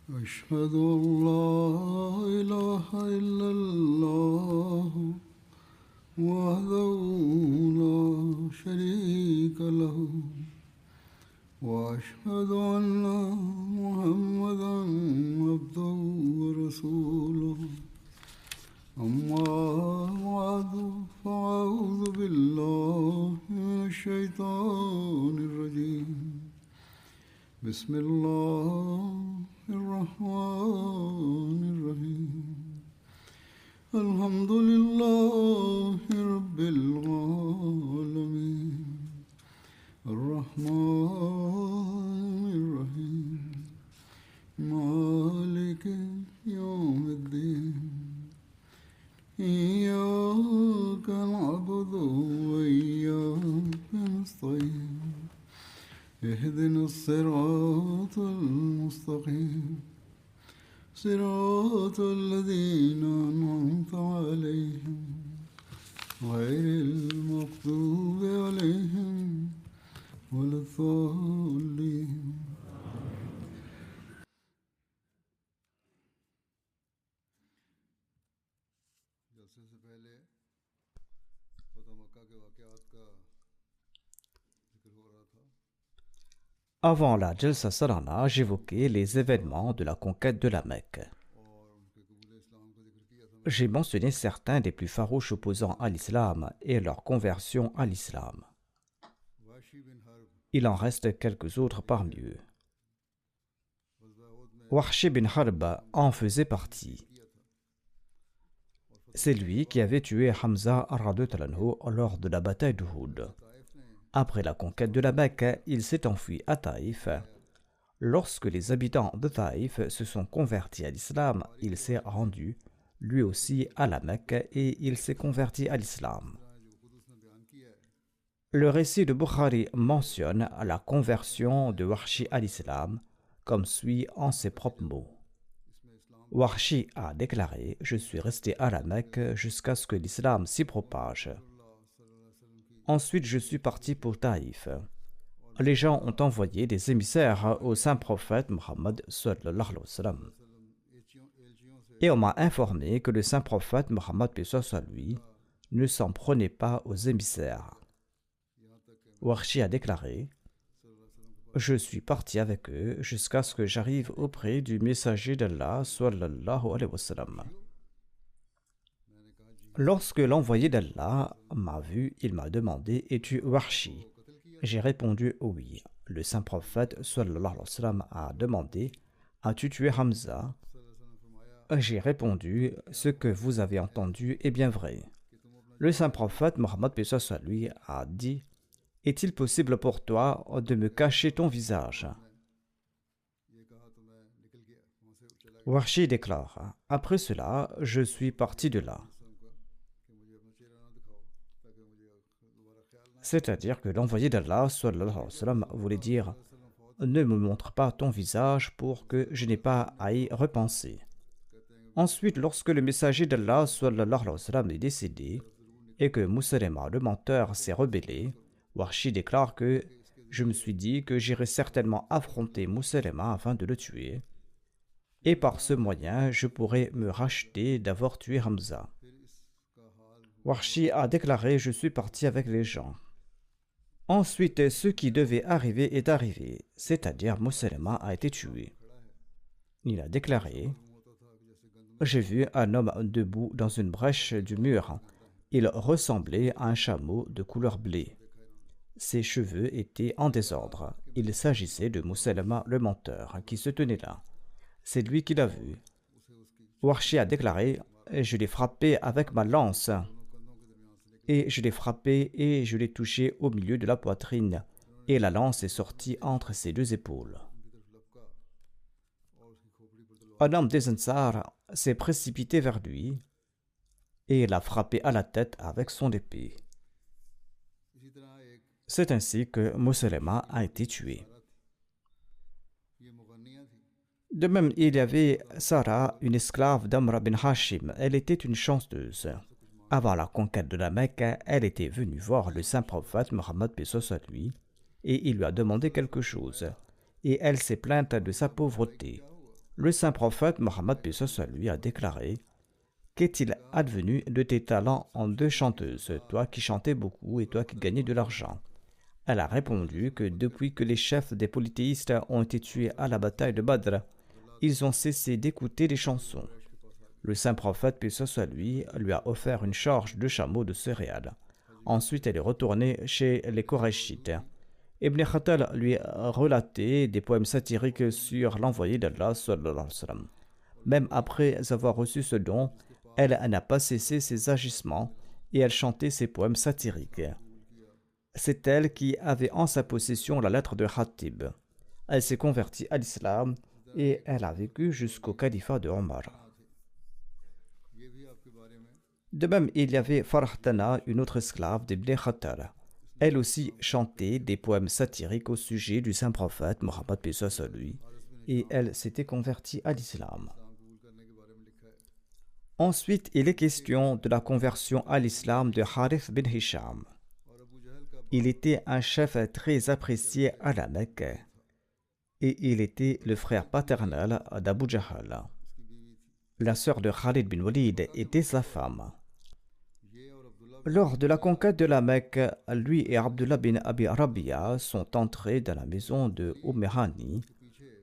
أشهد أن لا إله إلا الله وحده لا شريك له وأشهد أن محمدا عبده ورسوله أما بعد فأعوذ بالله من الشيطان الرجيم بسم الله الرحمن الرحيم الحمد لله رب العالمين الرحمن الرحيم مالك يوم الدين إياك نعبد وإياك نستعين اهدنا الصراط المستقيم صراط الذين أنعمت عليهم غير المغضوب عليهم ولا الضالين. Avant la Jalsa Salana, j'évoquais les événements de la conquête de la Mecque. J'ai mentionné certains des plus farouches opposants à l'islam et leur conversion à l'islam. Il en reste quelques autres parmi eux. Wahshi bin Harb en faisait partie. C'est lui qui avait tué Hamza radhiyallahu anhu lors de la bataille d'Uhud. Après la conquête de la Mecque, il s'est enfui à Taïf. Lorsque les habitants de Taïf se sont convertis à l'islam, il s'est rendu, lui aussi, à la Mecque et il s'est converti à l'islam. Le récit de Bukhari mentionne la conversion de Wahshi à l'islam, comme suit en ses propres mots. Wahshi a déclaré « Je suis resté à la Mecque jusqu'à ce que l'islam s'y propage. Ensuite, je suis parti pour Taïf. Les gens ont envoyé des émissaires au saint prophète Mohammed sallallahu alayhi wa sallam. Et on m'a informé que le saint prophète Mohammed lui ne s'en prenait pas aux émissaires. Wahshi a déclaré « Je suis parti avec eux jusqu'à ce que j'arrive auprès du messager d'Allah sallallahu alayhi wa sallam. Lorsque l'envoyé d'Allah m'a vu, il m'a demandé « Es-tu Wahshi ?» J'ai répondu « Oui ». Le saint prophète sallallahu alayhi wa sallam a demandé « As-tu tué Hamza ?» J'ai répondu « Ce que vous avez entendu est bien vrai ». Le saint prophète Mohammed lui a dit « Est-il possible pour toi de me cacher ton visage ?» Wahshi déclare « Après cela, je suis parti de là. » C'est-à-dire que l'envoyé d'Allah sallallahu alayhi wa sallam voulait dire « Ne me montre pas ton visage pour que je n'ai pas à y repenser. » Ensuite, lorsque le messager d'Allah sallallahu alayhi wa sallam est décédé et que Musaylima le menteur s'est rebellé, Wahshi déclare que « Je me suis dit que j'irais certainement affronter Musaylima afin de le tuer. Et par ce moyen, je pourrais me racheter d'avoir tué Hamza. » Wahshi a déclaré « Je suis parti avec les gens. » Ensuite, ce qui devait arriver est arrivé, c'est-à-dire Musaylima a été tué. Il a déclaré « J'ai vu un homme debout dans une brèche du mur. Il ressemblait à un chameau de couleur blé. Ses cheveux étaient en désordre. Il s'agissait de Musaylima le menteur qui se tenait là. C'est lui qui l'a vu. » Wahshi a déclaré « Je l'ai frappé avec ma lance. » Et je l'ai frappé et je l'ai touché au milieu de la poitrine, et la lance est sortie entre ses deux épaules. Un homme des Ansar s'est précipité vers lui et l'a frappé à la tête avec son épée. C'est ainsi que Musaylima a été tué. De même, il y avait Sarah, une esclave d'Amr bin Hashim. Elle était une chanceuse. Avant la conquête de la Mecque, elle était venue voir le saint prophète Mohammed lui et il lui a demandé quelque chose. Et elle s'est plainte de sa pauvreté. Le saint prophète Mohammed paix soit sur lui a déclaré: Qu'est-il advenu de tes talents en deux chanteuses, toi qui chantais beaucoup et toi qui gagnais de l'argent? Elle a répondu que depuis que les chefs des polythéistes ont été tués à la bataille de Badr, ils ont cessé d'écouter les chansons. Le saint prophète paix soit sur lui a offert une charge de chameaux de céréales. Ensuite, elle est retournée chez les Korachites. Ibn Khattal lui a relaté des poèmes satiriques sur l'envoyé d'Allah sallallahu alayhi wa sallam. Même après avoir reçu ce don, elle n'a pas cessé ses agissements et elle chantait ses poèmes satiriques. C'est elle qui avait en sa possession la lettre de Khatib. Elle s'est convertie à l'islam et elle a vécu jusqu'au califat de Omar. De même, il y avait Farhtana, une autre esclave d'Ibn Khattal. Elle aussi chantait des poèmes satiriques au sujet du saint prophète Mohammed paix soit sur lui, et elle s'était convertie à l'islam. Ensuite, il est question de la conversion à l'islam de Harith bin Hisham. Il était un chef très apprécié à la Mecque et il était le frère paternel d'Abu Jahl. La sœur de Khalid bin Walid était sa femme. Lors de la conquête de la Mecque, lui et Abdullah bin Abi Rabia sont entrés dans la maison de Hani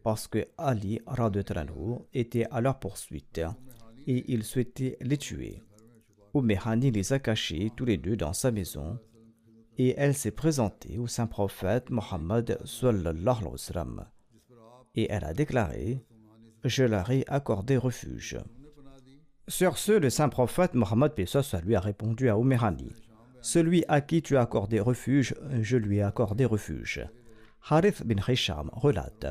parce que Ali était à leur poursuite et il souhaitait les tuer. Hani les a cachés tous les deux dans sa maison et elle s'est présentée au saint prophète Mohammed sallallahu alayhi wa sallam et elle a déclaré: Je leur ai accordé refuge. Sur ce, le saint prophète Mohammed paix soit sur lui a répondu à Hani: Celui à qui tu as accordé refuge, je lui ai accordé refuge. Harith bin Hisham relate: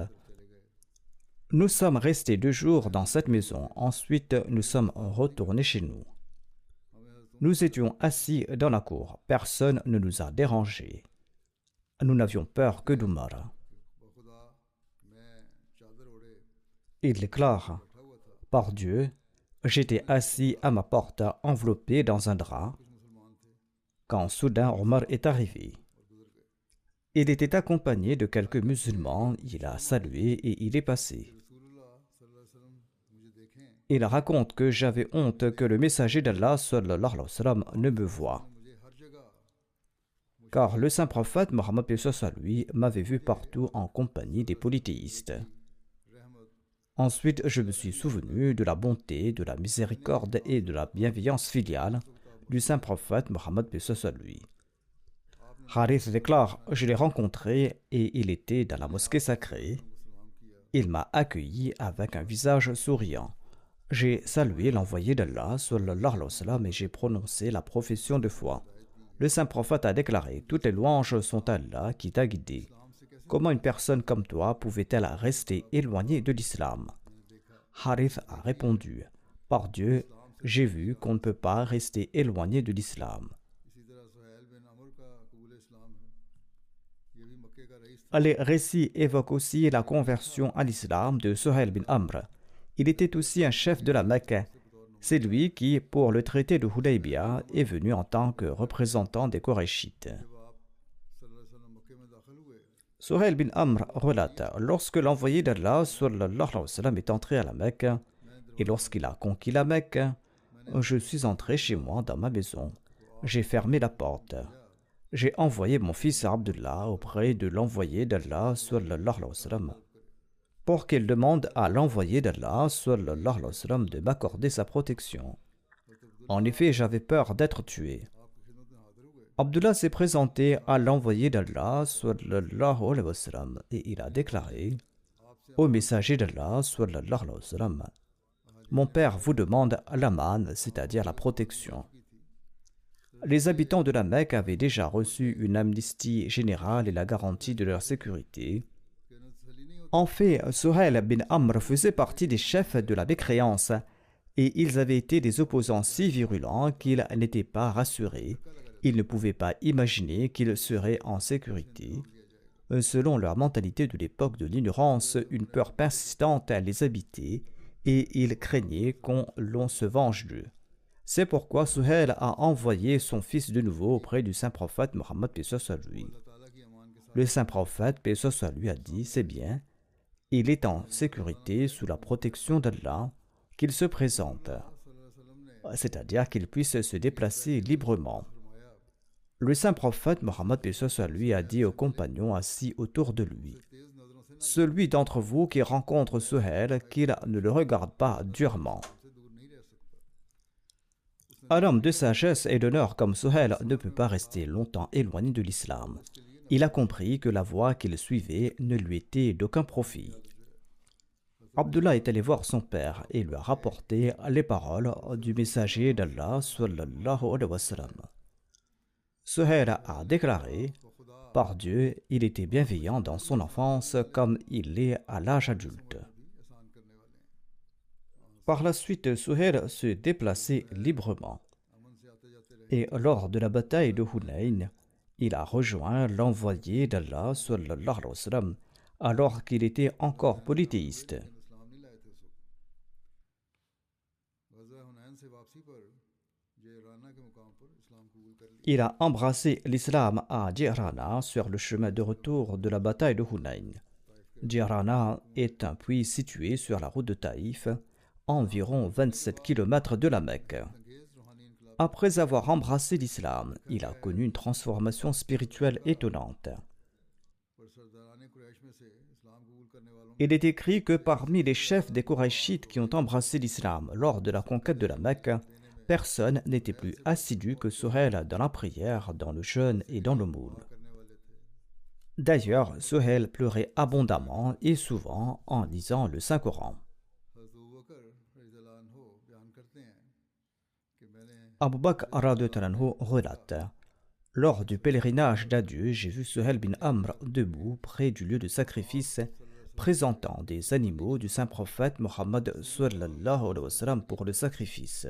Nous sommes restés 2 jours dans cette maison, ensuite nous sommes retournés chez nous. Nous étions assis dans la cour, personne ne nous a dérangés. Nous n'avions peur que d'Umar. Il déclare: Par Dieu, j'étais assis à ma porte enveloppé dans un drap, quand soudain Omar est arrivé. Il était accompagné de quelques musulmans, il a salué et il est passé. Il raconte que j'avais honte que le messager d'Allah sallallahu alayhi wa sallam ne me voie. Car le saint prophète Mohammed paix soit sur lui m'avait vu partout en compagnie des polythéistes. Ensuite, je me suis souvenu de la bonté, de la miséricorde et de la bienveillance filiale du saint prophète Mohammed paix soit sur lui. Harith déclare: Je l'ai rencontré et il était dans la mosquée sacrée. Il m'a accueilli avec un visage souriant. J'ai salué l'envoyé d'Allah sallallahu alayhi wa sallam et j'ai prononcé la profession de foi. Le saint prophète a déclaré: Toutes les louanges sont à Allah qui t'a guidé. Comment une personne comme toi pouvait-elle rester éloignée de l'islam? Harith a répondu: Par Dieu, j'ai vu qu'on ne peut pas rester éloigné de l'islam. Les récits évoquent aussi la conversion à l'islam de Suhail bin Amr. Il était aussi un chef de la Mecque. C'est lui qui, pour le traité de Hudaybiyah, est venu en tant que représentant des Korachites. Suhail bin Amr relate: Lorsque l'envoyé d'Allah sallallahu alayhi wa sallam est entré à la Mecque et lorsqu'il a conquis la Mecque, je suis entré chez moi dans ma maison. J'ai fermé la porte. J'ai envoyé mon fils Abdullah auprès de l'envoyé d'Allah sallallahu alayhi wa sallam pour qu'il demande à l'envoyé d'Allah sallallahu alayhi wa sallam de m'accorder sa protection. En effet, j'avais peur d'être tué. Abdullah s'est présenté à l'envoyé d'Allah sallallahu alayhi wa sallam et il a déclaré: Ô messager d'Allah sallallahu alayhi wa sallam, mon père vous demande l'aman, c'est-à-dire la protection. Les habitants de la Mecque avaient déjà reçu une amnistie générale et la garantie de leur sécurité. En fait, Suhail bin Amr faisait partie des chefs de la mécréance et ils avaient été des opposants si virulents qu'ils n'étaient pas rassurés. Ils ne pouvaient pas imaginer qu'ils seraient en sécurité. Selon leur mentalité de l'époque de l'ignorance, une peur persistante les habitait et ils craignaient qu'on l'on se venge d'eux. C'est pourquoi Suhail a envoyé son fils de nouveau auprès du saint prophète Mohammed paix soit sur lui. Le saint prophète paix soit sur lui a dit: C'est bien, il est en sécurité sous la protection d'Allah, qu'il se présente, c'est-à-dire qu'il puisse se déplacer librement. Le saint prophète Mohammed lui a dit aux compagnons assis autour de lui: celui d'entre vous qui rencontre Suhail, qu'il ne le regarde pas durement. Un homme de sagesse et d'honneur comme Suhail ne peut pas rester longtemps éloigné de l'islam. Il a compris que la voie qu'il suivait ne lui était d'aucun profit. Abdullah est allé voir son père et lui a rapporté les paroles du messager d'Allah sallallahu alayhi wa sallam. Suhail a déclaré: par Dieu, il était bienveillant dans son enfance comme il l'est à l'âge adulte. Par la suite, Suhail se déplaçait librement. Et lors de la bataille de Hunayn, il a rejoint l'envoyé d'Allah sallallahu alayhi wa sallam alors qu'il était encore polythéiste. Il a embrassé l'islam à Jirana sur le chemin de retour de la bataille de Hunayn. Jirana est un puits situé sur la route de Taïf, environ 27 km de la Mecque. Après avoir embrassé l'islam, il a connu une transformation spirituelle étonnante. Il est écrit que parmi les chefs des Qurayshites qui ont embrassé l'islam lors de la conquête de la Mecque, personne n'était plus assidu que Suhail dans la prière, dans le jeûne et dans l'aumône. D'ailleurs, Suhail pleurait abondamment et souvent en lisant le Saint-Coran. Abu Bakr relate: lors du pèlerinage d'adieu, j'ai vu Suhail bin Amr debout près du lieu de sacrifice, présentant des animaux du saint prophète Mohammed sallallahu alayhi wa sallam pour le sacrifice.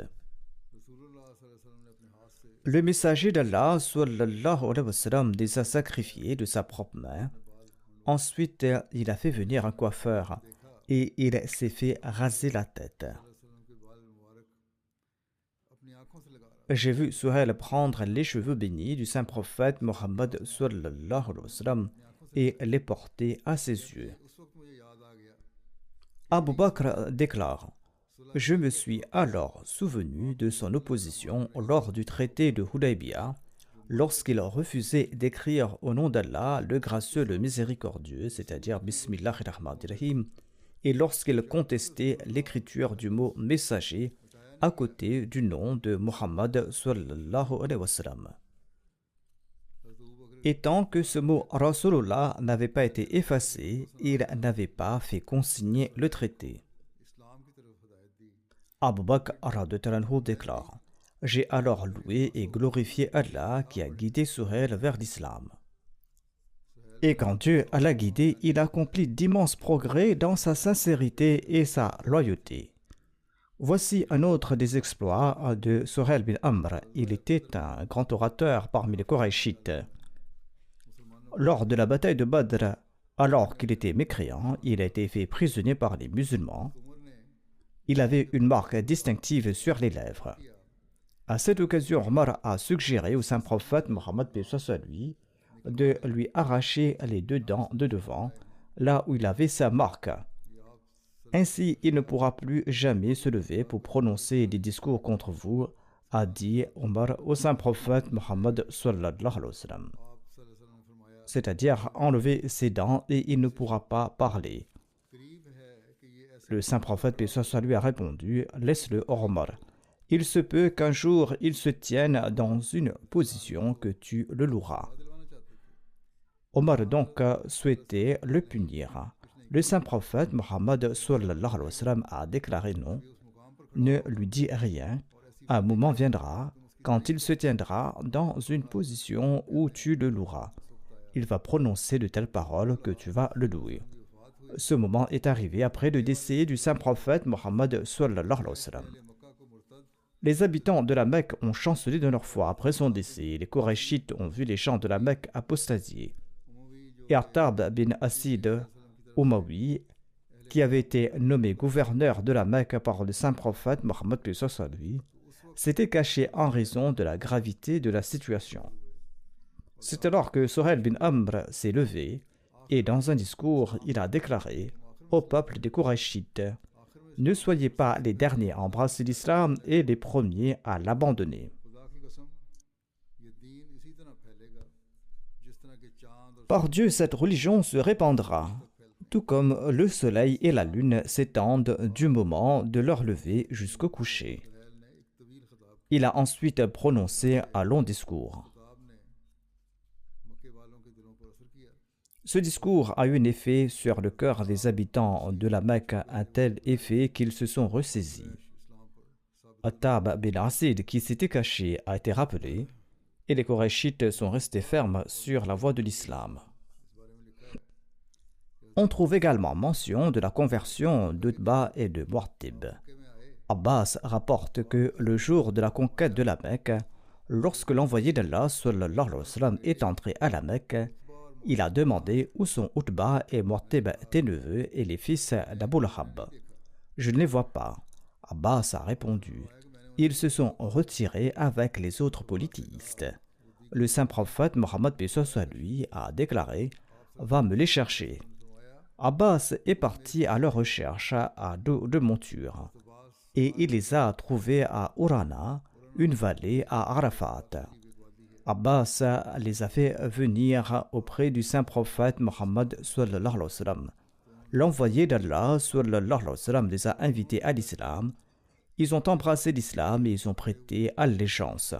Le messager d'Allah sallallahu alayhi wa sallam les a sacrifiés de sa propre main. Ensuite, il a fait venir un coiffeur et il s'est fait raser la tête. J'ai vu Suhail prendre les cheveux bénis du saint prophète Mohammed sallallahu alayhi wa sallam et les porter à ses yeux. Abu Bakr déclare: je me suis alors souvenu de son opposition lors du traité de Hudaybiyah, lorsqu'il refusait d'écrire au nom d'Allah, le gracieux, le miséricordieux, c'est-à-dire Bismillahirrahmanirrahim, et lorsqu'il contestait l'écriture du mot messager à côté du nom de Muhammad sallallahu alayhi wa sallam. Et tant que ce mot Rasulullah n'avait pas été effacé, il n'avait pas fait consigner le traité. Abu Bakr déclare: j'ai alors loué et glorifié Allah qui a guidé Suhail vers l'islam. Et quand Dieu l'a guidé, il accomplit d'immenses progrès dans sa sincérité et sa loyauté. Voici un autre des exploits de Suhail bin Amr. Il était un grand orateur parmi les Qurayshites. Lors de la bataille de Badr, alors qu'il était mécréant, il a été fait prisonnier par les musulmans. Il avait une marque distinctive sur les lèvres. À cette occasion, Omar a suggéré au saint prophète Mohammed lui de lui arracher les 2 dents de devant, là où il avait sa marque. Ainsi, il ne pourra plus jamais se lever pour prononcer des discours contre vous, a dit Omar au saint prophète Mohammed sallallahu alayhi wa sallam. C'est-à-dire enlever ses dents et il ne pourra pas parler. Le saint prophète lui a répondu: laisse-le, Omar. Il se peut qu'un jour il se tienne dans une position que tu le loueras. Omar donc souhaitait le punir. Le saint prophète Mohammed sallallahu alayhi wa sallam a déclaré non. Ne lui dis rien. Un moment viendra quand il se tiendra dans une position où tu le loueras. Il va prononcer de telles paroles que tu vas le louer. Ce moment est arrivé après le décès du saint prophète Mohammed sallallahu alayhi wa sallam. Les habitants de la Mecque ont chancelé de leur foi après son décès. Les Qurayshites ont vu les gens de la Mecque apostasier. Et Artab bin Asid Umawi, qui avait été nommé gouverneur de la Mecque par le saint prophète Mohammed lui, s'était caché en raison de la gravité de la situation. C'est alors que Suhail bin Amr s'est levé et dans un discours, il a déclaré: au peuple des Qurayshites: ne soyez pas les derniers à embrasser l'islam et les premiers à l'abandonner. Par Dieu, cette religion se répandra, tout comme le soleil et la lune s'étendent du moment de leur lever jusqu'au coucher. Il a ensuite prononcé un long discours. Ce discours a eu un effet sur le cœur des habitants de la Mecque, un tel effet qu'ils se sont ressaisis. Attab bin Asid, qui s'était caché, a été rappelé, et les Qurayshites sont restés fermes sur la voie de l'islam. On trouve également mention de la conversion d'Utba et de Mu'attib. Abbas rapporte que le jour de la conquête de la Mecque, lorsque l'envoyé d'Allah sallallahu alayhi wa sallam est entré à la Mecque, il a demandé où sont Utba et Mu'attib, tes neveux et les fils d'Abu Lahab. Je ne les vois pas. Abbas a répondu: ils se sont retirés avec les autres polythéistes. Le saint prophète Mohammed lui a déclaré: va me les chercher. Abbas est parti à leur recherche à dos de monture et il les a trouvés à Urana, une vallée à Arafat. Abbas les a fait venir auprès du saint prophète Mohammed sallallahu alayhi wa sallam. L'envoyé d'Allah sallallahu alayhi wa sallam les a invités à l'islam. Ils ont embrassé l'islam et ils ont prêté allégeance.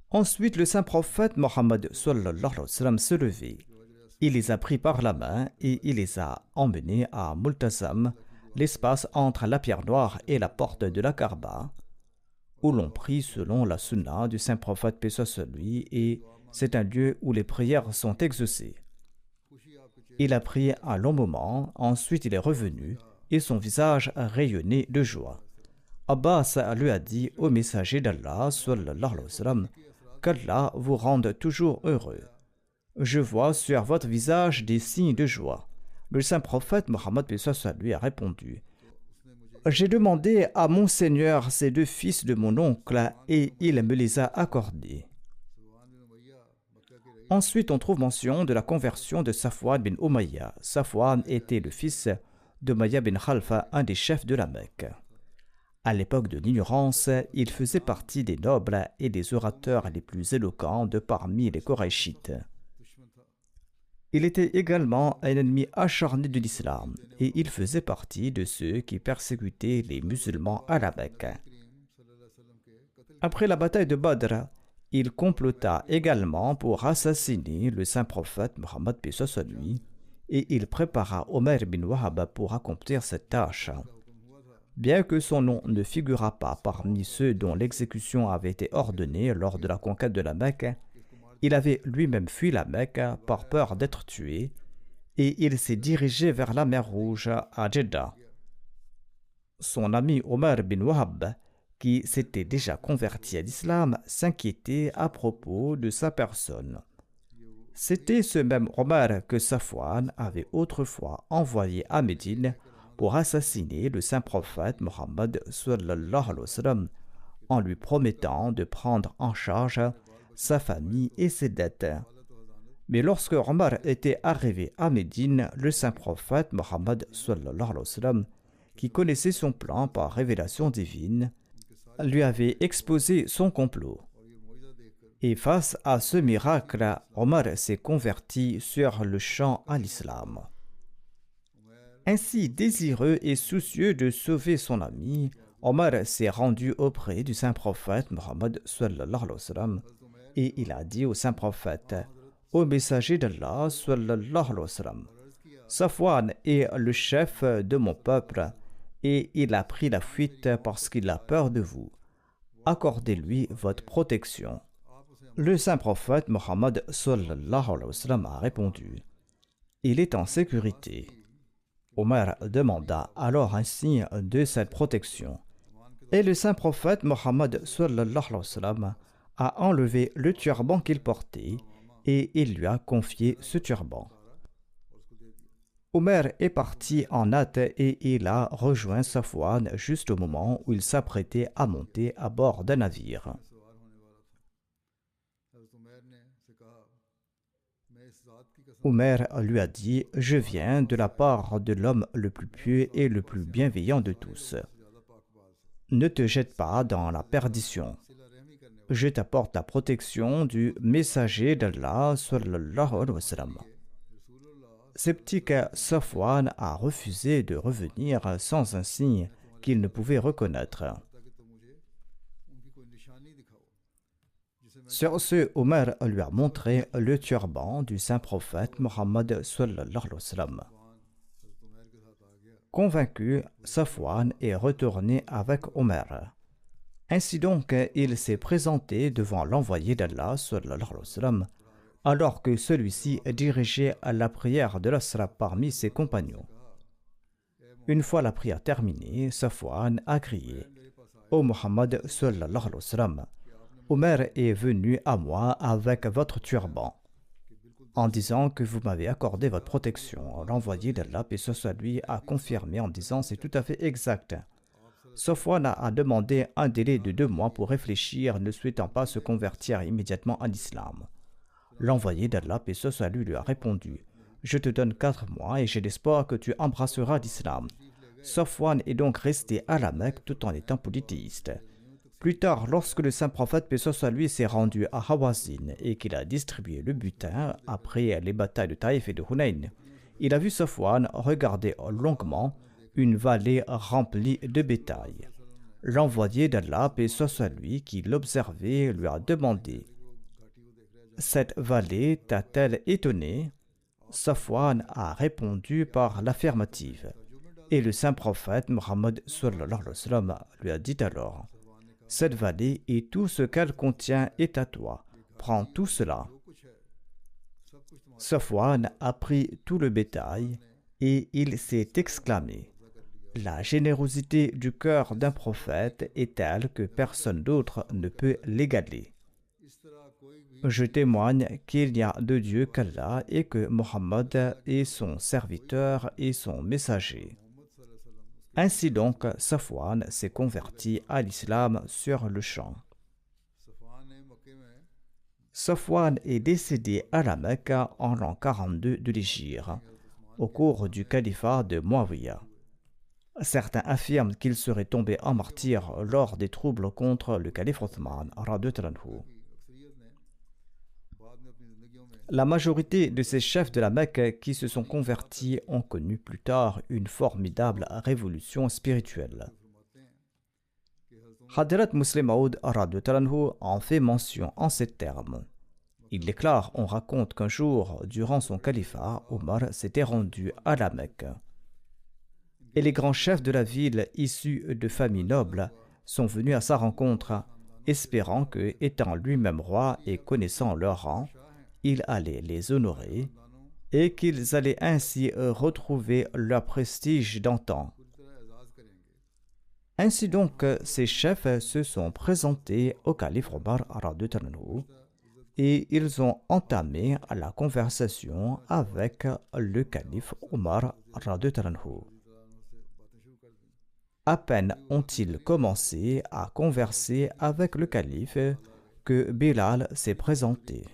Ensuite, le saint prophète Mohammed sallallahu alayhi wa sallam se levait. Il les a pris par la main et il les a emmenés à Multazam, l'espace entre la pierre noire et la porte de la Kaaba, où l'on prie selon la sunna du saint prophète paix soit sur lui, et c'est un lieu où les prières sont exaucées. Il a pris un long moment, ensuite il est revenu et son visage rayonnait de joie. Abbas lui a dit au messager d'Allah sallallahu alayhi wa sallam, qu'Allah vous rende toujours heureux. Je vois sur votre visage des signes de joie. Le saint prophète Mohammed paix soit sur lui a répondu: j'ai demandé à mon Seigneur ces deux fils de mon oncle et il me les a accordés. Ensuite, on trouve mention de la conversion de Safwan bin Umayya. Safwan était le fils d'Umayya bin Khalfa, un des chefs de la Mecque. À l'époque de l'ignorance, il faisait partie des nobles et des orateurs les plus éloquents de parmi les Qurayshites. Il était également un ennemi acharné de l'islam et il faisait partie de ceux qui persécutaient les musulmans à la Mecque. Après la bataille de Badr, il complota également pour assassiner le saint prophète Mohammed paix soit sur lui, et il prépara Omer bin Wahab pour accomplir cette tâche. Bien que son nom ne figurât pas parmi ceux dont l'exécution avait été ordonnée lors de la conquête de la Mecque, il avait lui-même fui la Mecque par peur d'être tué et il s'est dirigé vers la mer Rouge à Jeddah. Son ami Omar bin Wahab, qui s'était déjà converti à l'islam, s'inquiétait à propos de sa personne. C'était ce même Omar que Safwan avait autrefois envoyé à Médine pour assassiner le saint prophète Mohammed sallallahu alayhi wa sallam, en lui promettant de prendre en charge sa famille et ses dettes. Mais lorsque Omar était arrivé à Médine, le saint prophète Mohammed sallallahu alayhi wa sallam, qui connaissait son plan par révélation divine, lui avait exposé son complot. Et face à ce miracle, Omar s'est converti sur le champ à l'islam. Ainsi désireux et soucieux de sauver son ami, Omar s'est rendu auprès du saint prophète Mohammed sallallahu alayhi wa sallam, et il a dit au saint prophète: ô messager d'Allah sallallahu alayhi wa sallam, Safwan est le chef de mon peuple et il a pris la fuite parce qu'il a peur de vous. Accordez-lui votre protection. Le saint prophète Mohammed sallallahu alayhi wa sallam a répondu: il est en sécurité. Omar demanda alors un signe de cette protection. Et le saint prophète Mohammed sallallahu alayhi wa sallam a enlevé le turban qu'il portait et il lui a confié ce turban. Omer est parti en hâte et il a rejoint Safwan juste au moment où il s'apprêtait à monter à bord d'un navire. Omer lui a dit: Je viens de la part de l'homme le plus pieux et le plus bienveillant de tous. Ne te jette pas dans la perdition. Je t'apporte la protection du messager d'Allah sallallahu alayhi wa sallam. Sceptique, Safwan a refusé de revenir sans un signe qu'il ne pouvait reconnaître. Sur ce, Omer lui a montré le turban du saint prophète Mohammed sallallahu alayhi wa sallam. Convaincu, Safwan est retourné avec Omer. Ainsi donc, il s'est présenté devant l'envoyé d'Allah sallallahu alayhi wa sallam, alors que celui-ci dirigeait la prière de l'Asra parmi ses compagnons. Une fois la prière terminée, Safwan a crié: Ô Mohammed sallallahu alayhi wa sallam, Omer est venu à moi avec votre turban, en disant que vous m'avez accordé votre protection. L'envoyé d'Allah, paix soit lui, a confirmé en disant: c'est tout à fait exact. Safwan a demandé un délai de 2 mois pour réfléchir, ne souhaitant pas se convertir immédiatement à l'islam. L'envoyé d'Allah, paix soit lui a répondu: je te donne 4 mois et j'ai l'espoir que tu embrasseras l'islam. Safwan est donc resté à la Mecque tout en étant polythéiste. Plus tard, lorsque le saint prophète, paix soit lui, s'est rendu à Hawazin et qu'il a distribué le butin après les batailles de Taïf et de Hunayn, il a vu Safwan regarder longuement une vallée remplie de bétail. L'envoyé d'Allah, paix soit lui, qui l'observait, lui a demandé: cette vallée t'a-t-elle étonné? Safwan a répondu par l'affirmative. Et le saint prophète Mohammed sallallahu alayhi wa sallam lui a dit alors: cette vallée et tout ce qu'elle contient est à toi. Prends tout cela. Safwan a pris tout le bétail et il s'est exclamé: la générosité du cœur d'un prophète est telle que personne d'autre ne peut l'égaler. Je témoigne qu'il n'y a de Dieu qu'Allah et que Mohammed est son serviteur et son messager. Ainsi donc, Safwan s'est converti à l'islam sur le champ. Safwan est décédé à la Mecque en l'an 42 de l'Hégire, au cours du califat de Muawiyah. Certains affirment qu'il serait tombé en martyr lors des troubles contre le calife Othman radhiyallahu anhu. La majorité de ces chefs de la Mecque qui se sont convertis ont connu plus tard une formidable révolution spirituelle. Hadrat Muslim Maud radhiyallahu anhu en fait mention en ces termes. Il déclare: on raconte qu'un jour, durant son califat, Omar s'était rendu à la Mecque. Et les grands chefs de la ville, issus de familles nobles, sont venus à sa rencontre, espérant que, étant lui-même roi et connaissant leur rang, il allait les honorer et qu'ils allaient ainsi retrouver leur prestige d'antan. Ainsi donc, ces chefs se sont présentés au calife Omar radhiyallahu anhu et ils ont entamé la conversation avec le calife Omar radhiyallahu anhu. À peine ont-ils commencé à converser avec le calife que Bilal s'est présenté.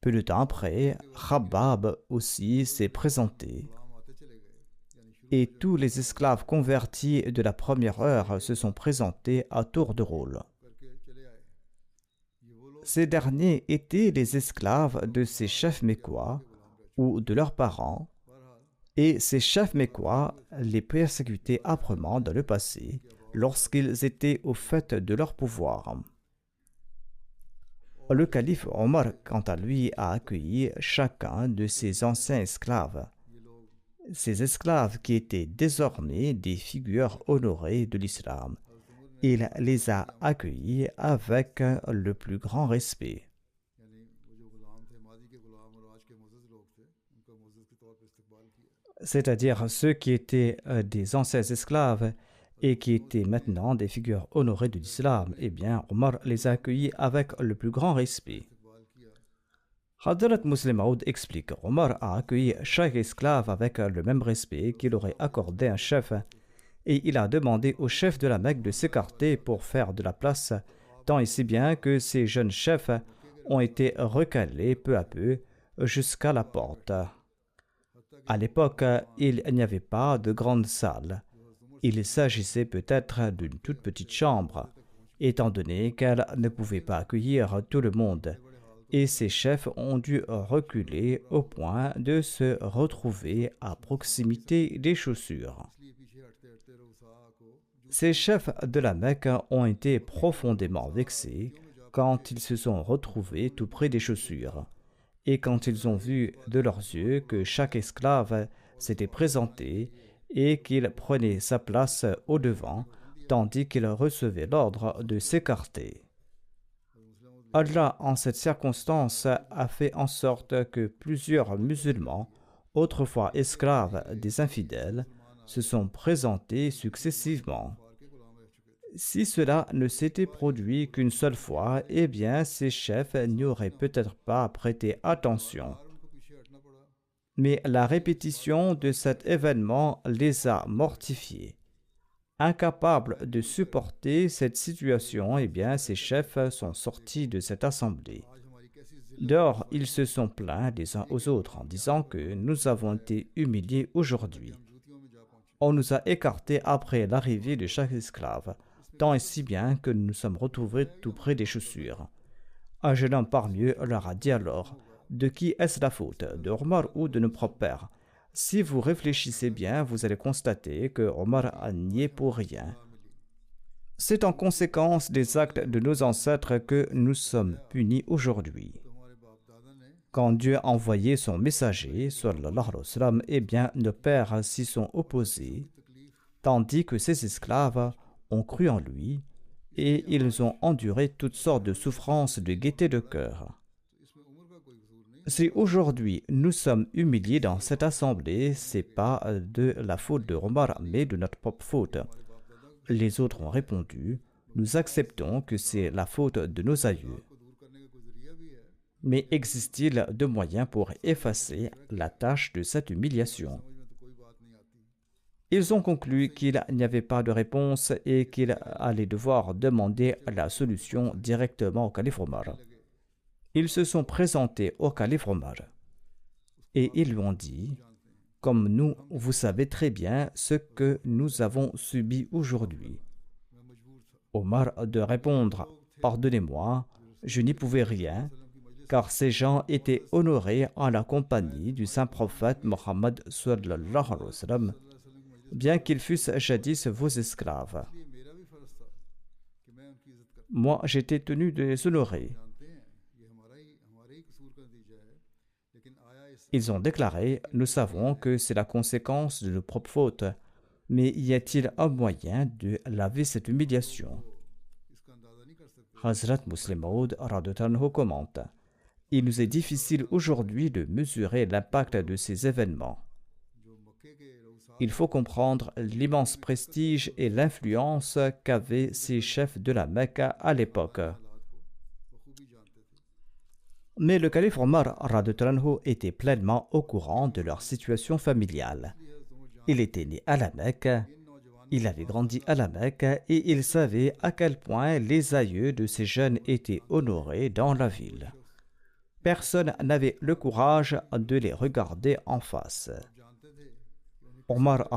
Peu de temps après, Khabbab aussi s'est présenté. Et tous les esclaves convertis de la première heure se sont présentés à tour de rôle. Ces derniers étaient les esclaves de ces chefs mécois ou de leurs parents, et ces chefs mécois les persécutaient âprement dans le passé lorsqu'ils étaient au fait de leur pouvoir. Le calife Omar, quant à lui, a accueilli chacun de ses anciens esclaves. Ces esclaves qui étaient désormais des figures honorées de l'islam. Il les a accueillis avec le plus grand respect. C'est-à-dire ceux qui étaient des anciens esclaves et qui étaient maintenant des figures honorées de l'islam, eh bien, Omar les a accueillis avec le plus grand respect. Hadrat Muslim Maud explique: Omar a accueilli chaque esclave avec le même respect qu'il aurait accordé à un chef, et il a demandé au chef de la Mecque de s'écarter pour faire de la place, tant et si bien que ces jeunes chefs ont été recalés peu à peu jusqu'à la porte. À l'époque, il n'y avait pas de grande salle. Il s'agissait peut-être d'une toute petite chambre, étant donné qu'elle ne pouvait pas accueillir tout le monde, et ces chefs ont dû reculer au point de se retrouver à proximité des chaussures. Ces chefs de la Mecque ont été profondément vexés quand ils se sont retrouvés tout près des chaussures, et quand ils ont vu de leurs yeux que chaque esclave s'était présenté et qu'il prenait sa place au devant, tandis qu'il recevait l'ordre de s'écarter. Allah, en cette circonstance, a fait en sorte que plusieurs musulmans, autrefois esclaves des infidèles, se sont présentés successivement. Si cela ne s'était produit qu'une seule fois, eh bien ces chefs n'y auraient peut-être pas prêté attention. Mais la répétition de cet événement les a mortifiés. Incapables de supporter cette situation, eh bien ces chefs sont sortis de cette assemblée. Dehors, ils se sont plaints les uns aux autres en disant que nous avons été humiliés aujourd'hui. On nous a écartés après l'arrivée de chaque esclave, tant et si bien que nous nous sommes retrouvés tout près des chaussures. Un jeune homme parmi eux leur a dit alors: de qui est-ce la faute, de Omar ou de nos propres pères? Si vous réfléchissez bien, vous allez constater que Omar a nié pour rien. C'est en conséquence des actes de nos ancêtres que nous sommes punis aujourd'hui. Quand Dieu a envoyé son messager, sallallahu alayhi wa sallam, eh bien, nos pères s'y sont opposés, tandis que ses esclaves ont cru en lui et ils ont enduré toutes sortes de souffrances de gaieté de cœur. Si aujourd'hui nous sommes humiliés dans cette assemblée, ce n'est pas de la faute de Omar, mais de notre propre faute. Les autres ont répondu: nous acceptons que c'est la faute de nos aïeux. Mais existe-t-il de moyens pour effacer la tâche de cette humiliation? Ils ont conclu qu'il n'y avait pas de réponse et qu'il allait devoir demander la solution directement au calife Omar. Ils se sont présentés au calife Omar et ils lui ont dit: comme nous, vous savez très bien ce que nous avons subi aujourd'hui. Omar de répondre: pardonnez-moi, je n'y pouvais rien, car ces gens étaient honorés en la compagnie du saint prophète Mohammed sallallahu alayhi wa sallam, bien qu'ils fussent jadis vos esclaves. Moi, j'étais tenu de les honorer. Ils ont déclaré: nous savons que c'est la conséquence de nos propres fautes, mais y a-t-il un moyen de laver cette humiliation? Hazrat Muslim Maud commente: il nous est difficile aujourd'hui de mesurer l'impact de ces événements. Il faut comprendre l'immense prestige et l'influence qu'avaient ces chefs de la Mecque à l'époque. Mais le calife Omar était pleinement au courant de leur situation familiale. Il était né à la Mecque, il avait grandi à la Mecque et il savait à quel point les aïeux de ces jeunes étaient honorés dans la ville. Personne n'avait le courage de les regarder en face. Omar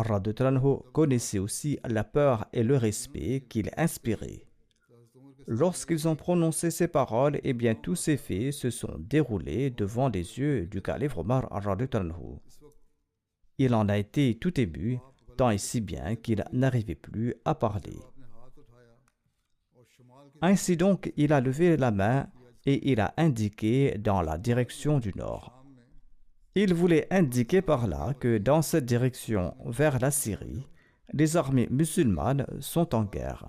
connaissait aussi la peur et le respect qu'il inspirait. Lorsqu'ils ont prononcé ces paroles, eh bien tous ces faits se sont déroulés devant les yeux du calife Omar. Il en a été tout ému, tant et si bien qu'il n'arrivait plus à parler. Ainsi donc, il a levé la main et il a indiqué dans la direction du nord. Il voulait indiquer par là que dans cette direction, vers la Syrie, les armées musulmanes sont en guerre.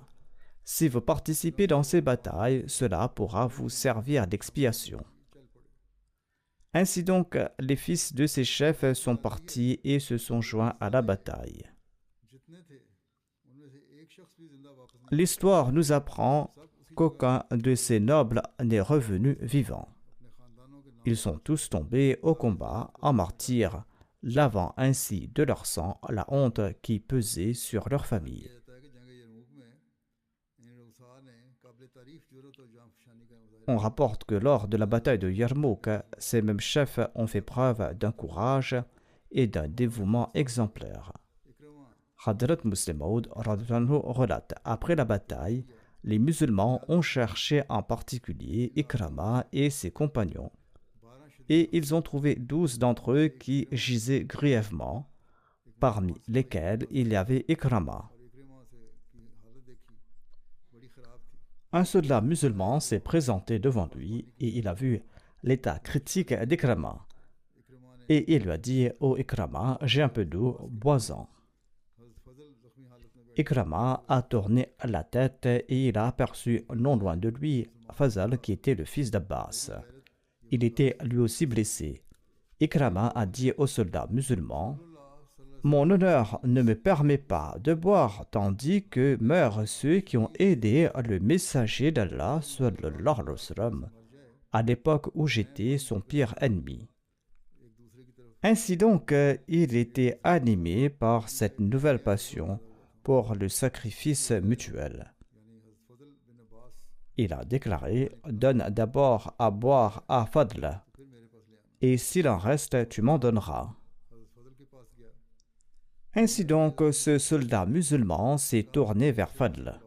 Si vous participez dans ces batailles, cela pourra vous servir d'expiation. Ainsi donc, les fils de ces chefs sont partis et se sont joints à la bataille. L'histoire nous apprend qu'aucun de ces nobles n'est revenu vivant. Ils sont tous tombés au combat en martyrs, lavant ainsi de leur sang la honte qui pesait sur leur famille. On rapporte que lors de la bataille de Yarmouk, ces mêmes chefs ont fait preuve d'un courage et d'un dévouement exemplaire. Hadrat Muslim Maud relate, après la bataille, les musulmans ont cherché en particulier Ikrama et ses compagnons, et ils ont trouvé 12 d'entre eux qui gisaient grièvement, parmi lesquels il y avait Ikrama. Un soldat musulman s'est présenté devant lui et il a vu l'état critique d'Ikrama. Et il lui a dit: « Oh Ikrama, j'ai un peu d'eau, bois-en. » Ikrama a tourné la tête et il a aperçu non loin de lui Fazal qui était le fils d'Abbas. Il était lui aussi blessé. Ikrama a dit au soldat musulman: « Mon honneur ne me permet pas de boire tandis que meurent ceux qui ont aidé le messager d'Allah sallallahu alayhi wa sallam, à l'époque où j'étais son pire ennemi. » Ainsi donc, il était animé par cette nouvelle passion pour le sacrifice mutuel. Il a déclaré: « Donne d'abord à boire à Fadl, et s'il en reste, tu m'en donneras. » Ainsi donc, ce soldat musulman s'est tourné vers Fadl,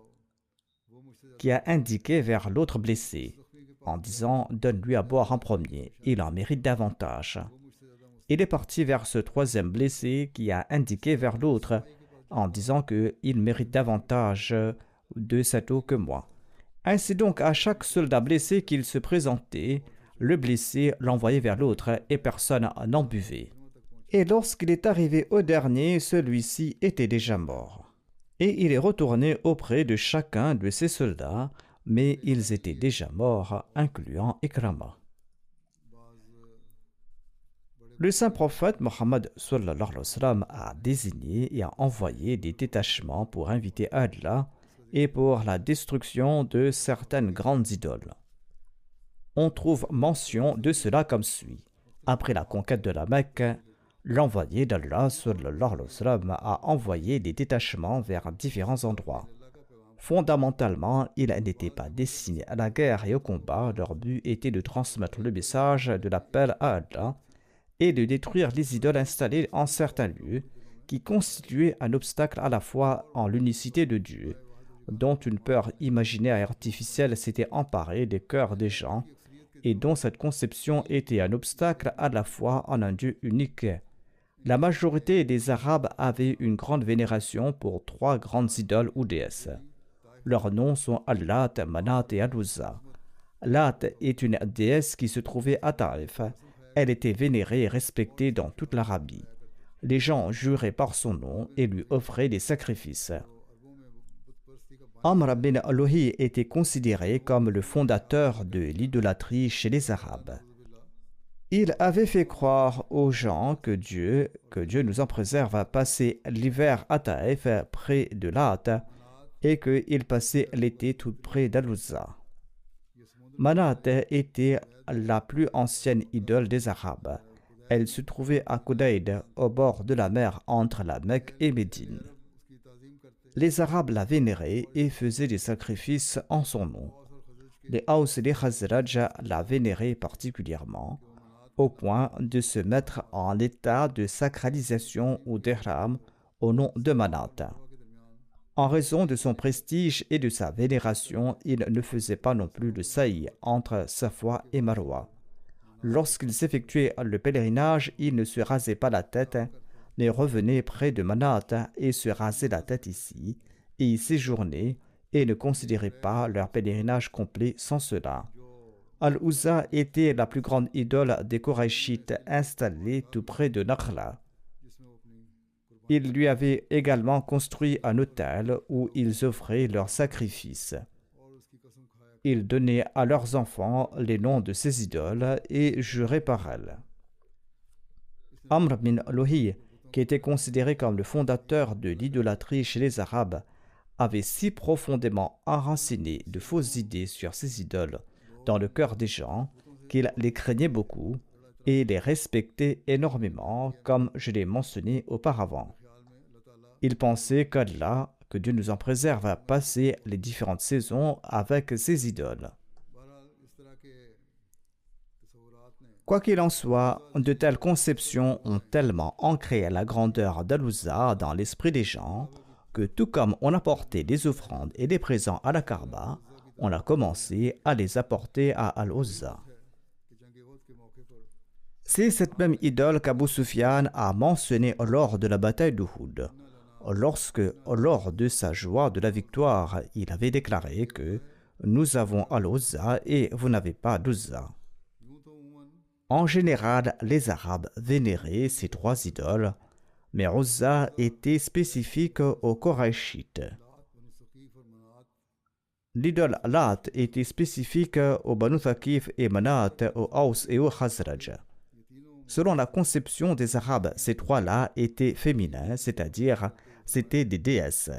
qui a indiqué vers l'autre blessé, en disant: « Donne-lui à boire en premier, il en mérite davantage. » Il est parti vers ce troisième blessé qui a indiqué vers l'autre, en disant qu'il mérite davantage de cette eau que moi. Ainsi donc, à chaque soldat blessé qu'il se présentait, le blessé l'envoyait vers l'autre et personne n'en buvait. Et lorsqu'il est arrivé au dernier, celui-ci était déjà mort. Et il est retourné auprès de chacun de ses soldats, mais ils étaient déjà morts, incluant Ikrama. Le saint prophète Mohammed sallallahu alayhi wa sallam a désigné et a envoyé des détachements pour inviter Allah et pour la destruction de certaines grandes idoles. On trouve mention de cela comme suit. Après la conquête de la Mecque, l'envoyé d'Allah sallallahu alayhi wa sallam a envoyé des détachements vers différents endroits. Fondamentalement, ils n'étaient pas destinés à la guerre et au combat. Leur but était de transmettre le message de l'appel à Allah et de détruire les idoles installées en certains lieux qui constituaient un obstacle à la fois en l'unicité de Dieu, dont une peur imaginaire et artificielle s'était emparée des cœurs des gens et dont cette conception était un obstacle à la fois en un Dieu unique. La majorité des Arabes avaient une grande vénération pour 3 grandes idoles ou déesses. Leurs noms sont Allat, Manat et Al-Uzza. Lat est une déesse qui se trouvait à Taïf. Elle était vénérée et respectée dans toute l'Arabie. Les gens juraient par son nom et lui offraient des sacrifices. Amr bin Luhay était considéré comme le fondateur de l'idolâtrie chez les Arabes. Il avait fait croire aux gens que Dieu nous en préserve, passait l'hiver à Taïf près de Lat et qu'il passait l'été tout près d'Al-Uzza. Manat était la plus ancienne idole des Arabes. Elle se trouvait à Qudayd, au bord de la mer entre la Mecque et Médine. Les Arabes la vénéraient et faisaient des sacrifices en son nom. Les Aws et les Khazraj la vénéraient particulièrement, au point de se mettre en état de sacralisation ou d'ihram au nom de Manat. En raison de son prestige et de sa vénération, il ne faisait pas non plus le saï entre Safa et Marwa. Lorsqu'ils effectuaient le pèlerinage, ils ne se rasaient pas la tête, mais revenaient près de Manat et se rasaient la tête ici, et y séjournaient et ne considéraient pas leur pèlerinage complet sans cela. Al-Uzza était la plus grande idole des Koraïchites installée tout près de Nakhla. Ils lui avaient également construit un autel où ils offraient leurs sacrifices. Ils donnaient à leurs enfants les noms de ces idoles et juraient par elles. Amr bin Luhay, qui était considéré comme le fondateur de l'idolâtrie chez les Arabes, avait si profondément enraciné de fausses idées sur ces idoles dans le cœur des gens qu'il les craignait beaucoup et les respectait énormément, comme je l'ai mentionné auparavant. Il pensait qu'Allah, que Dieu nous en préserve, à passer les différentes saisons avec ces idoles. Quoi qu'il en soit, de telles conceptions ont tellement ancré la grandeur d'Al-Uzza dans l'esprit des gens que tout comme on apportait des offrandes et des présents à la Kaaba, on a commencé à les apporter à Al-Uzza. C'est cette même idole qu'Abu Sufyan a mentionnée lors de la bataille d'Uhud. Lorsque, lors de sa joie de la victoire, il avait déclaré que « Nous avons Al-Uzza et vous n'avez pas d'Uzza ». En général, les Arabes vénéraient ces trois idoles, mais Uzza était spécifique aux Korachites. L'idole Lat était spécifique aux Banu Thaqif et Manat, aux Aus et aux Khazraj. Selon la conception des Arabes, ces trois-là étaient féminins, c'est-à-dire c'étaient des déesses.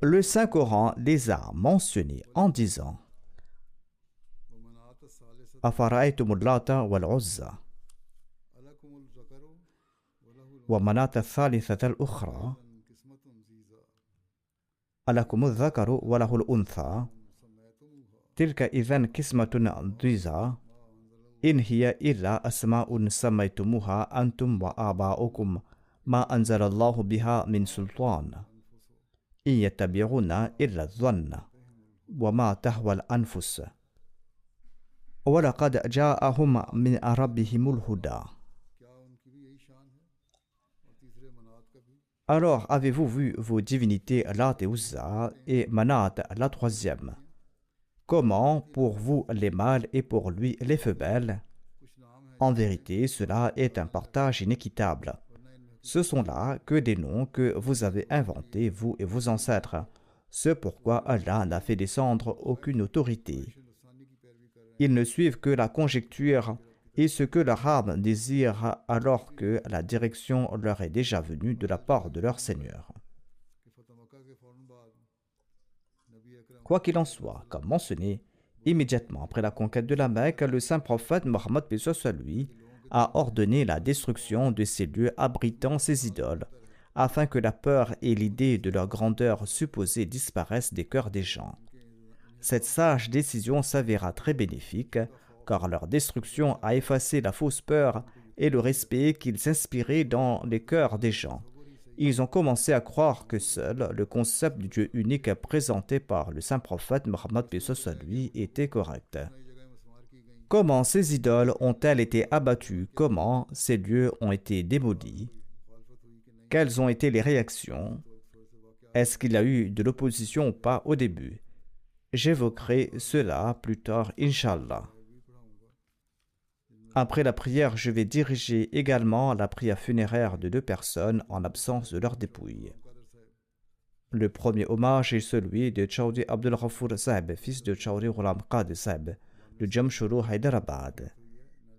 Le Saint-Coran les a mentionnés en disant أفرأيتم اللات والعزى ومناة الثالثة الأخرى ألكم الذكر وله الأنثى تلك إذن قسمة ضيزى إن هي إلا أسماء سميتموها أنتم وآباؤكم ما أنزل الله بها من سلطان إن يتبعون إلا الظن وما تهوى الأنفس وَلَقَدْ جَاءَهُمْ مِنْ رَبِّهِمُ الْهُدَى. Alors avez-vous vu vos divinités Lat et Uzza et Manat la troisième? Comment pour vous les mâles et pour lui les femelles? En vérité, cela est un partage inéquitable. Ce sont là que des noms que vous avez inventés, vous et vos ancêtres. C'est pourquoi Allah n'a fait descendre aucune autorité. Ils ne suivent que la conjecture et ce que leur âme désire alors que la direction leur est déjà venue de la part de leur Seigneur. Quoi qu'il en soit, comme mentionné, immédiatement après la conquête de la Mecque, le saint prophète Mohammed lui a ordonné la destruction de ces lieux abritant ces idoles, afin que la peur et l'idée de leur grandeur supposée disparaissent des cœurs des gens. Cette sage décision s'avéra très bénéfique, car leur destruction a effacé la fausse peur et le respect qu'ils inspiraient dans les cœurs des gens. Ils ont commencé à croire que seul le concept du Dieu unique présenté par le saint prophète Mohammed lui était correct. Comment ces idoles ont-elles été abattues? Comment ces lieux ont été démolis? Quelles ont été les réactions? Est-ce qu'il y a eu de l'opposition ou pas au début? J'évoquerai cela plus tard, Inch'Allah. Après la prière, je vais diriger également la prière funéraire de deux personnes en l'absence de leur dépouille. Le premier hommage est celui de Chaudhry Abdul Ghafoor Sahib, fils de Chaudhry Ghulam Qadir Sahib, de Jamshoro Hyderabad.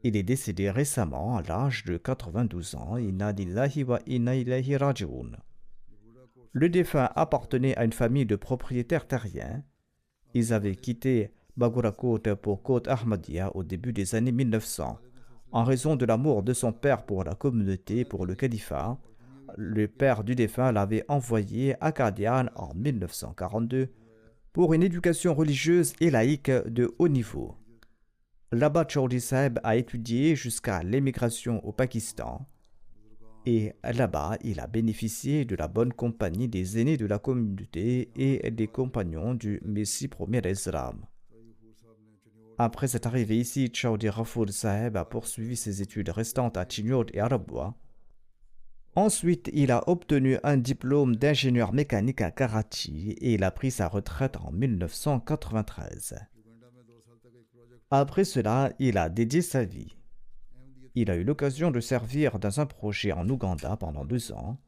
Il est décédé récemment à l'âge de 92 ans. Inna lillahi wa inna ilayhi raji'un. Le défunt appartenait à une famille de propriétaires terriens. Ils avaient quitté Bagurakot pour Côte Ahmadiyya au début des années 1900. En raison de l'amour de son père pour la communauté, pour le califat, le père du défunt l'avait envoyé à Qadian en 1942 pour une éducation religieuse et laïque de haut niveau. Là-bas, Chaudhry Sahib a étudié jusqu'à l'émigration au Pakistan. Et là-bas, il a bénéficié de la bonne compagnie des aînés de la communauté et des compagnons du Messie premier d'Islam. Après cette arrivée ici, Chaudhry Ghafoor Sahib a poursuivi ses études restantes à Chignod et Arabwa. Ensuite, il a obtenu un diplôme d'ingénieur mécanique à Karachi et il a pris sa retraite en 1993. Après cela, il a dédié sa vie. Il a eu l'occasion de servir dans un projet en Ouganda pendant 2 ans.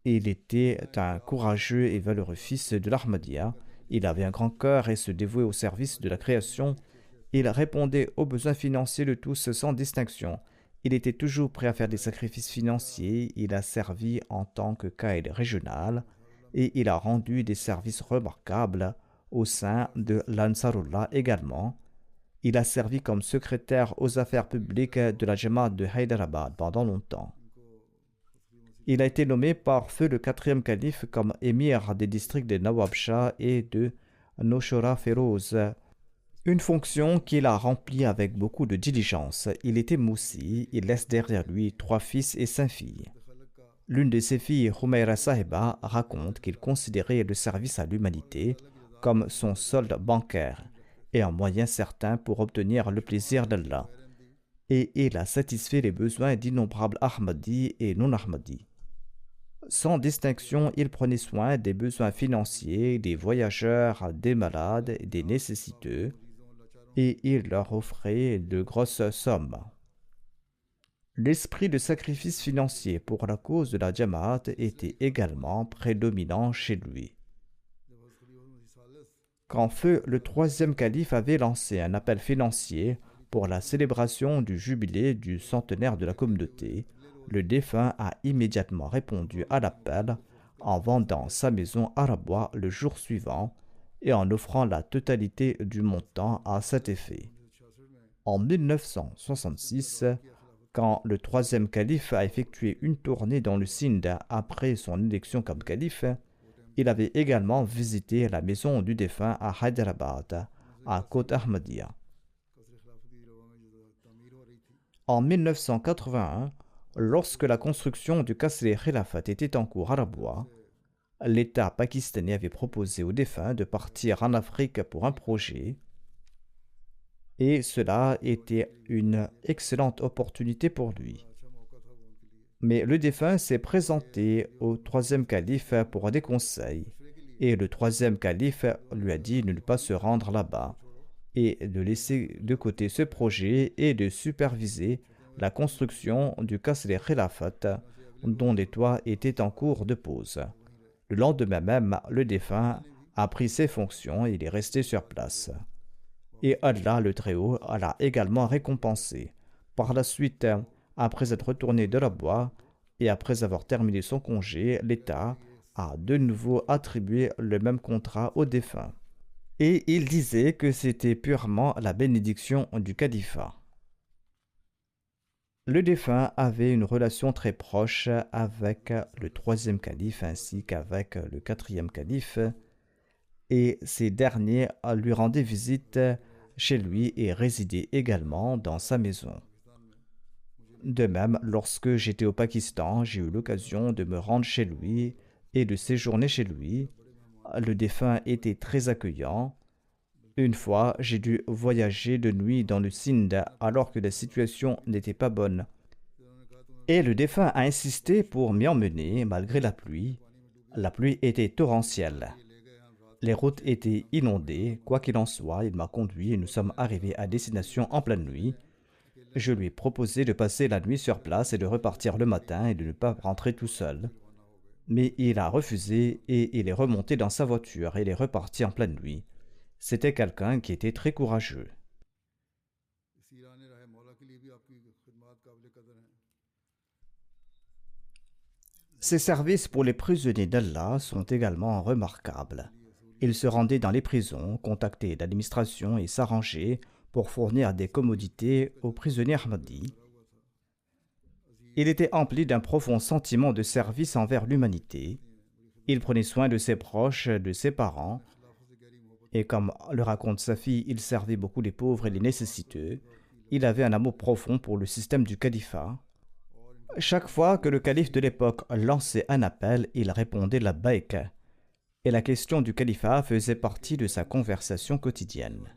Il était un courageux et valeureux fils de l'Ahmadiyya. Il avait un grand cœur et se dévouait au service de la création. Il répondait aux besoins financiers de tous sans distinction. Il était toujours prêt à faire des sacrifices financiers. Il a servi en tant que caïd régional et il a rendu des services remarquables au sein de l'Ansarullah également. Il a servi comme secrétaire aux affaires publiques de la Jamaat de Hyderabad pendant longtemps. Il a été nommé par feu le quatrième calife comme émir des districts de Nawab Shah et de Noshora Feroz, une fonction qu'il a remplie avec beaucoup de diligence. Il était moussi, il laisse derrière lui 3 fils et 5 filles. L'une de ses filles, Humayra Sahiba, raconte qu'il considérait le service à l'humanité comme son solde bancaire et un moyen certain pour obtenir le plaisir d'Allah. Et il a satisfait les besoins d'innombrables Ahmadis et non-Ahmadis. Sans distinction, il prenait soin des besoins financiers, des voyageurs, des malades, des nécessiteux, et il leur offrait de grosses sommes. L'esprit de sacrifice financier pour la cause de la Jamaat était également prédominant chez lui. Quand feu le troisième calife avait lancé un appel financier pour la célébration du jubilé du centenaire de la communauté, le défunt a immédiatement répondu à l'appel en vendant sa maison à Rabwa le jour suivant et en offrant la totalité du montant à cet effet. En 1966, quand le troisième calife a effectué une tournée dans le Sindh après son élection comme calife, il avait également visité la maison du défunt à Hyderabad, à Côte Ahmadiyya. En 1981, lorsque la construction du Qasr-e Khilafat était en cours à Rabwa, l'État pakistanais avait proposé au défunt de partir en Afrique pour un projet, et cela était une excellente opportunité pour lui. Mais le défunt s'est présenté au troisième calife pour des conseils, et le troisième calife lui a dit de ne pas se rendre là-bas et de laisser de côté ce projet et de superviser la construction du Qasr-e Khilafat dont les toits étaient en cours de pose. Le lendemain même, le défunt a pris ses fonctions et il est resté sur place. Et Allah le Très-Haut l'a également récompensé. Par la suite, après être retourné de Rabwa et après avoir terminé son congé, l'État a de nouveau attribué le même contrat au défunt. Et il disait que c'était purement la bénédiction du califat. Le défunt avait une relation très proche avec le troisième calife ainsi qu'avec le quatrième calife, et ces derniers lui rendaient visite chez lui et résidaient également dans sa maison. De même, lorsque j'étais au Pakistan, j'ai eu l'occasion de me rendre chez lui et de séjourner chez lui. Le défunt était très accueillant. Une fois, j'ai dû voyager de nuit dans le Sindh alors que la situation n'était pas bonne. Et le défunt a insisté pour m'y emmener malgré la pluie. La pluie était torrentielle. Les routes étaient inondées. Quoi qu'il en soit, il m'a conduit et nous sommes arrivés à destination en pleine nuit. Je lui ai proposé de passer la nuit sur place et de repartir le matin et de ne pas rentrer tout seul. Mais il a refusé et il est remonté dans sa voiture et il est reparti en pleine nuit. C'était quelqu'un qui était très courageux. Ses services pour les prisonniers d'Allah sont également remarquables. Il se rendait dans les prisons, contactait l'administration et s'arrangeait pour fournir des commodités aux prisonniers Ahmadis. Il était empli d'un profond sentiment de service envers l'humanité. Il prenait soin de ses proches, de ses parents, et comme le raconte sa fille, il servait beaucoup les pauvres et les nécessiteux. Il avait un amour profond pour le système du califat. Chaque fois que le calife de l'époque lançait un appel, il répondait la baïk, et la question du califat faisait partie de sa conversation quotidienne.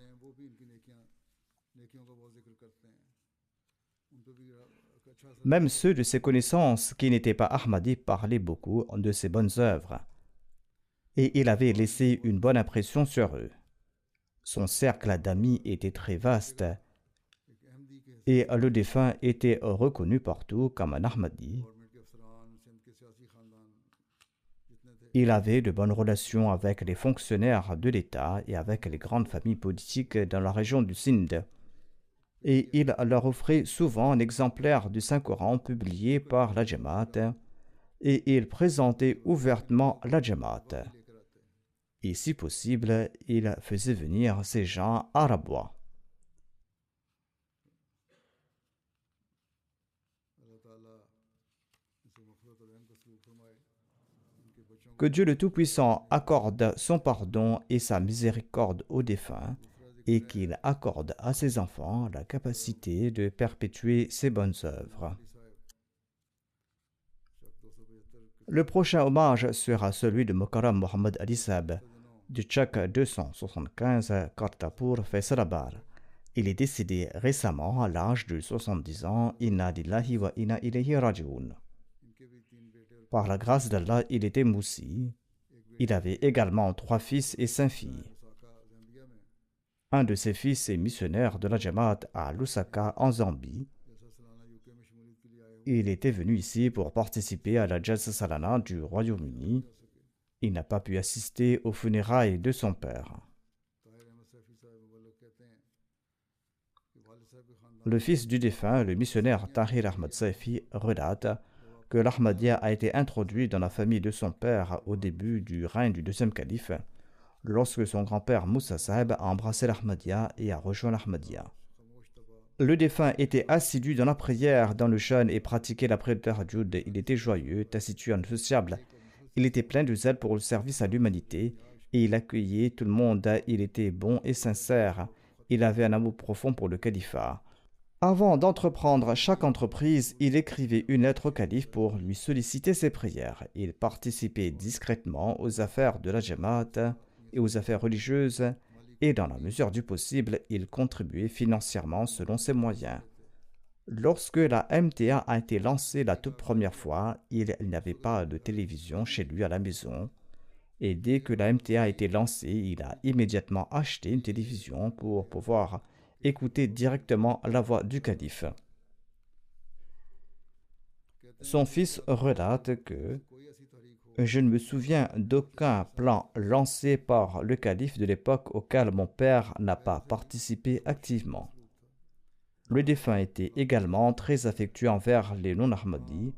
Même ceux de ses connaissances qui n'étaient pas Ahmadis parlaient beaucoup de ses bonnes œuvres, et il avait laissé une bonne impression sur eux. Son cercle d'amis était très vaste, et le défunt était reconnu partout comme un Ahmadi. Il avait de bonnes relations avec les fonctionnaires de l'État et avec les grandes familles politiques dans la région du Sindh. Et il leur offrait souvent un exemplaire du Saint-Coran publié par la Jamaat, et il présentait ouvertement la Jamaat. Et si possible, il faisait venir ces gens à Rabwa. Que Dieu le Tout-Puissant accorde son pardon et sa miséricorde aux défunts et qu'il accorde à ses enfants la capacité de perpétuer ses bonnes œuvres. Le prochain hommage sera celui de Mukarram Mohammad Ali Saheb du Tchèque 275 Kartarpur, Faisalabad. Il est décédé récemment à l'âge de 70 ans. Inna lillahi wa inna ilayhi raji'un. Par la grâce d'Allah, il était moussi. Il avait également 3 fils et 5 filles. Un de ses fils est missionnaire de la Jamaat à Lusaka, en Zambie. Il était venu ici pour participer à la Jalsa Salana du Royaume-Uni. Il n'a pas pu assister aux funérailles de son père. Le fils du défunt, le missionnaire Tahir Ahmad Saifi, relate que l'Ahmadiyya a été introduit dans la famille de son père au début du règne du deuxième calife, lorsque son grand-père Moussa Saheb a embrassé l'Ahmadiyya et a rejoint l'Ahmadiyya. Le défunt était assidu dans la prière, dans le jeûne et pratiquait la prière de Tahajjud. Il était joyeux, taciturne, sociable. Il était plein de zèle pour le service à l'humanité et il accueillait tout le monde. Il était bon et sincère. Il avait un amour profond pour le califat. Avant d'entreprendre chaque entreprise, il écrivait une lettre au calife pour lui solliciter ses prières. Il participait discrètement aux affaires de la Jamaat et aux affaires religieuses et dans la mesure du possible, il contribuait financièrement selon ses moyens. Lorsque la MTA a été lancée la toute première fois, il n'avait pas de télévision chez lui à la maison. Et dès que la MTA a été lancée, il a immédiatement acheté une télévision pour pouvoir écouter directement la voix du calife. Son fils relate que « Je ne me souviens d'aucun plan lancé par le calife de l'époque auquel mon père n'a pas participé activement. » Le défunt était également très affectueux envers les non-Ahmadis.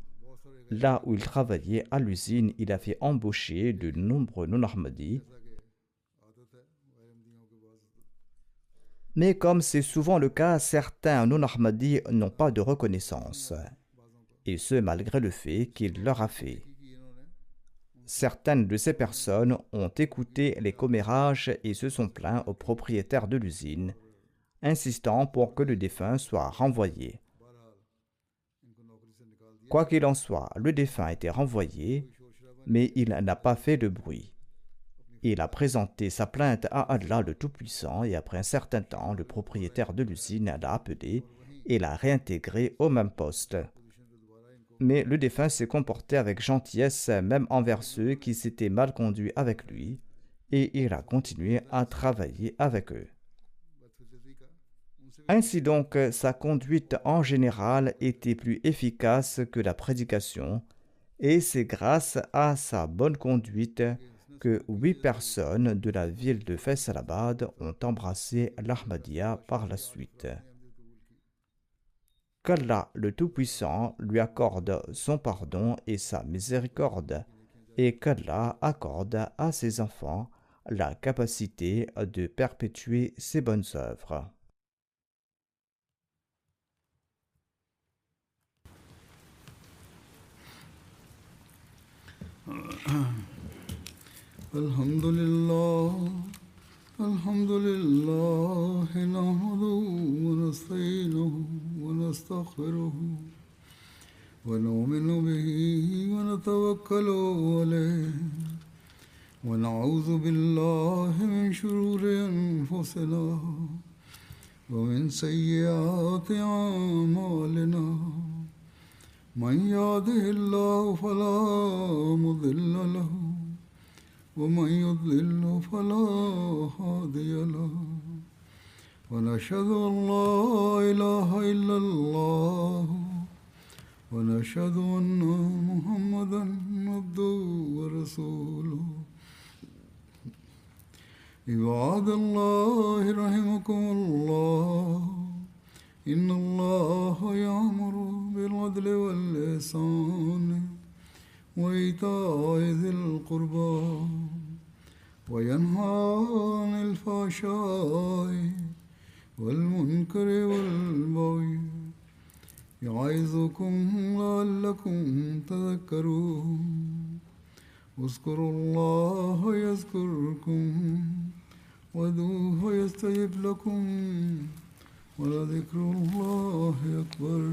Là où il travaillait à l'usine, il a fait embaucher de nombreux non-Ahmadis. Mais comme c'est souvent le cas, certains non-Ahmadis n'ont pas de reconnaissance, et ce malgré le fait qu'il leur a fait. Certaines de ces personnes ont écouté les commérages et se sont plaints au propriétaire de l'usine, insistant pour que le défunt soit renvoyé. Quoi qu'il en soit, le défunt a été renvoyé, mais il n'a pas fait de bruit. Il a présenté sa plainte à Allah le Tout-Puissant et après un certain temps, le propriétaire de l'usine l'a appelé et l'a réintégré au même poste. Mais le défunt s'est comporté avec gentillesse même envers ceux qui s'étaient mal conduits avec lui et il a continué à travailler avec eux. Ainsi donc, sa conduite en général était plus efficace que la prédication et c'est grâce à sa bonne conduite que 8 personnes de la ville de Faisalabad ont embrassé l'Ahmadiyya par la suite. Qu'Allah le Tout-Puissant lui accorde son pardon et sa miséricorde, et qu'Allah accorde à ses enfants la capacité de perpétuer ses bonnes œuvres. الحمد لله نحمده ونستعينه ونستغفره ونؤمن به ونتوكل عليه ونعوذ بالله من شرور أنفسنا ومن سيئات أعمالنا من يهده الله فلا مضل له ومن يضلل فلا هادي له ونشهد أن لا إله إلا الله ونشهد أن محمدا عبده ورسوله عباد الله رحمكم الله إن الله يأمر بالعدل والإحسان وإيتاء ذي القربى وينهى عن الفحشاء والمنكر والبغي يعظكم لعلكم تذكرون اذكروا الله يذكركم وادعوه يستجب لكم ولذكر الله أكبر